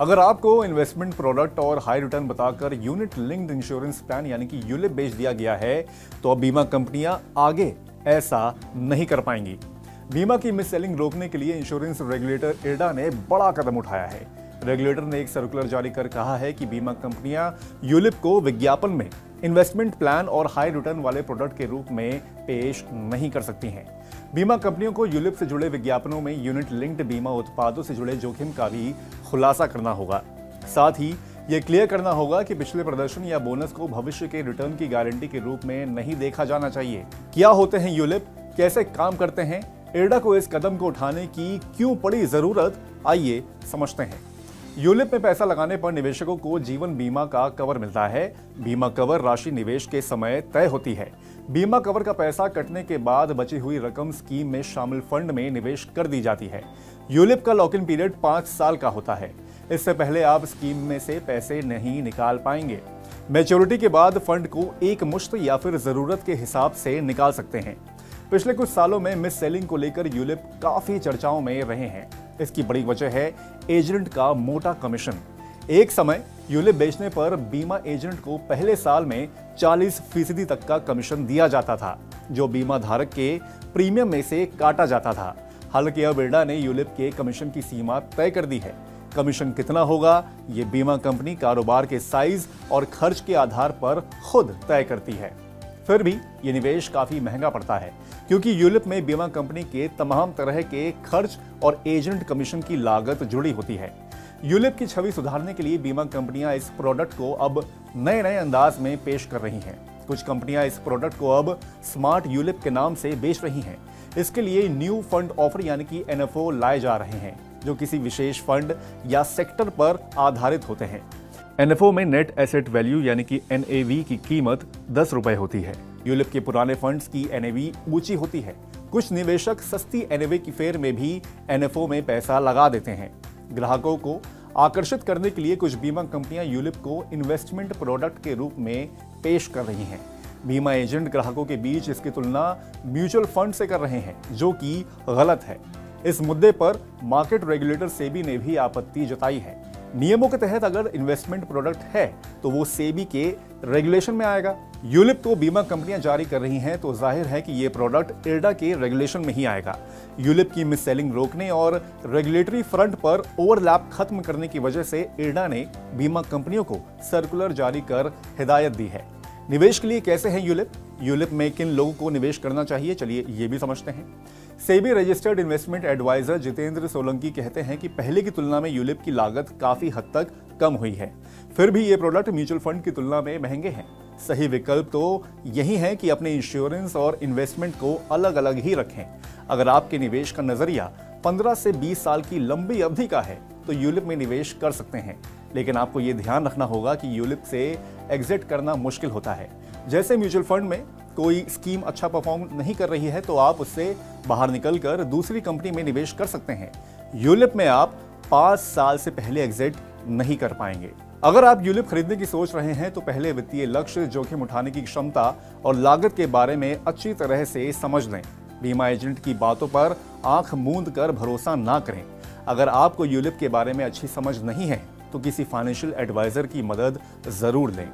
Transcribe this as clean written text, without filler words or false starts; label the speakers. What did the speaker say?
Speaker 1: अगर आपको investment product और हाई रिटर्न बताकर यूनिट लिंक्ड इंश्योरेंस प्लान यानी कि यूलिप बेच दिया गया है, तो अब बीमा कंपनियां आगे ऐसा नहीं कर पाएंगी। बीमा की मिस सेलिंग रोकने के लिए इंश्योरेंस रेगुलेटर इरडा ने बड़ा कदम उठाया है। रेगुलेटर ने एक सर्कुलर जारी कर कहा है कि बीमा कंपनियां यूलिप को विज्ञापन में इन्वेस्टमेंट प्लान और हाई रिटर्न वाले प्रोडक्ट के रूप में पेश नहीं कर सकती हैं। बीमा कंपनियों को यूलिप से जुड़े विज्ञापनों में यूनिट लिंक्ड बीमा उत्पादों से जुड़े जोखिम का भी खुलासा करना होगा। साथ ही ये क्लियर करना होगा कि पिछले प्रदर्शन या बोनस को भविष्य के रिटर्न की गारंटी के रूप में नहीं देखा जाना चाहिए। क्या होते हैं यूलिप, कैसे काम करते हैं, इरडा को इस कदम को उठाने की क्यों पड़ी जरूरत, आइए समझते हैं। यूलिप में पैसा लगाने पर निवेशकों को जीवन बीमा का कवर मिलता है। बीमा कवर राशि निवेश के समय तय होती है। बीमा कवर का पैसा कटने के बाद बची हुई रकम स्कीम में शामिल फंड में निवेश कर दी जाती है। यूलिप का लॉक इन पीरियड 5 साल का होता है। इससे पहले आप स्कीम में से पैसे नहीं निकाल पाएंगे। मैच्योरिटी के बाद फंड को एक मुश्त या फिर जरूरत के हिसाब से निकाल सकते हैं। पिछले कुछ सालों में मिस सेलिंग को लेकर यूलिप काफी चर्चाओं में रहे हैं। इसकी बड़ी वजह है एजेंट का मोटा कमीशन। एक समय यूलिप बेचने पर बीमा एजेंट को पहले साल में 40% तक का कमीशन दिया जाता था, जो बीमा धारक के प्रीमियम में से काटा जाता था। हालांकि अब इरडा ने यूलिप के कमीशन की सीमा तय कर दी है। कमीशन कितना होगा, ये बीमा कंपनी कारोबार के साइज और खर्च के आधार पर खुद तय करती है। फिर भी ये निवेश काफी महंगा पड़ता है, क्योंकि यूलिप में बीमा कंपनी के तमाम तरह के खर्च और एजेंट कमीशन की लागत जुड़ी होती है। यूलिप की छवि सुधारने के लिए बीमा कंपनियां इस प्रोडक्ट को अब नए अंदाज में पेश कर रही हैं। कुछ कंपनियां इस प्रोडक्ट को अब स्मार्ट यूलिप के नाम से बेच रही हैं। इसके लिए न्यू फंड ऑफर यानी कि NFO लाए जा रहे हैं, जो किसी विशेष फंड या सेक्टर पर आधारित होते हैं। NFO में नेट एसेट वैल्यू यानी कि NAV की कीमत 10 रुपए होती है। यूलिप के पुराने फंड्स की NAV ऊंची होती है। कुछ निवेशक सस्ती NAV की फेर में भी NFO में पैसा लगा देते हैं। ग्राहकों को आकर्षित करने के लिए कुछ बीमा कंपनियां यूलिप को इन्वेस्टमेंट प्रोडक्ट के रूप में पेश कर रही हैं। बीमा एजेंट ग्राहकों के बीच इसकी तुलना म्यूचुअल फंड से कर रहे हैं, जो कि गलत है। इस मुद्दे पर मार्केट रेगुलेटर सेबी ने भी आपत्ति जताई है। नियमों के तहत अगर इन्वेस्टमेंट प्रोडक्ट है तो वो सेबी के रेगुलेशन में आएगा। यूलिप को बीमा कंपनियां जारी कर रही हैं, तो जाहिर है कि ये प्रोडक्ट इरडा के रेगुलेशन में ही आएगा। यूलिप की मिस सेलिंग रोकने और रेगुलेटरी फ्रंट पर ओवरलैप खत्म करने की वजह से इरडा ने बीमा कंपनियों को सर्कुलर जारी कर हिदायत दी है। निवेश के लिए कैसे है यूलिप? यूलिप में किन लोगों को निवेश करना चाहिए, चलिए ये भी समझते हैं। SEBI registered investment advisor Jitendra Solanki कहते हैं कि पहले की तुलना में यूलिप की लागत काफी हद तक कम हुई है। फिर भी ये प्रोडक्ट म्यूचुअल फंड की तुलना में महंगे हैं। सही विकल्प तो यही है कि अपने इंश्योरेंस और इन्वेस्टमेंट को अलग अलग ही रखें। अगर आपके निवेश का नजरिया 15 से 20 साल की लंबी अवधि का है तो यूलिप में निवेश कर सकते हैं, लेकिन आपको ये ध्यान रखना होगा कि यूलिप से एग्जिट करना मुश्किल होता है। जैसे म्यूचुअल फंड में कोई स्कीम अच्छा परफॉर्म नहीं कर रही है तो आप उससे बाहर निकलकर दूसरी कंपनी में निवेश कर सकते हैं। यूलिप में आप 5 साल से पहले एग्जिट नहीं कर पाएंगे। अगर आप यूलिप खरीदने की सोच रहे हैं तो पहले वित्तीय लक्ष्य, जोखिम उठाने की क्षमता और लागत के बारे में अच्छी तरह से समझ लें। बीमा एजेंट की बातों पर आंख मूंद कर भरोसा ना करें। अगर आपको यूलिप के बारे में अच्छी समझ नहीं है तो किसी फाइनेंशियल एडवाइजर की मदद जरूर लें।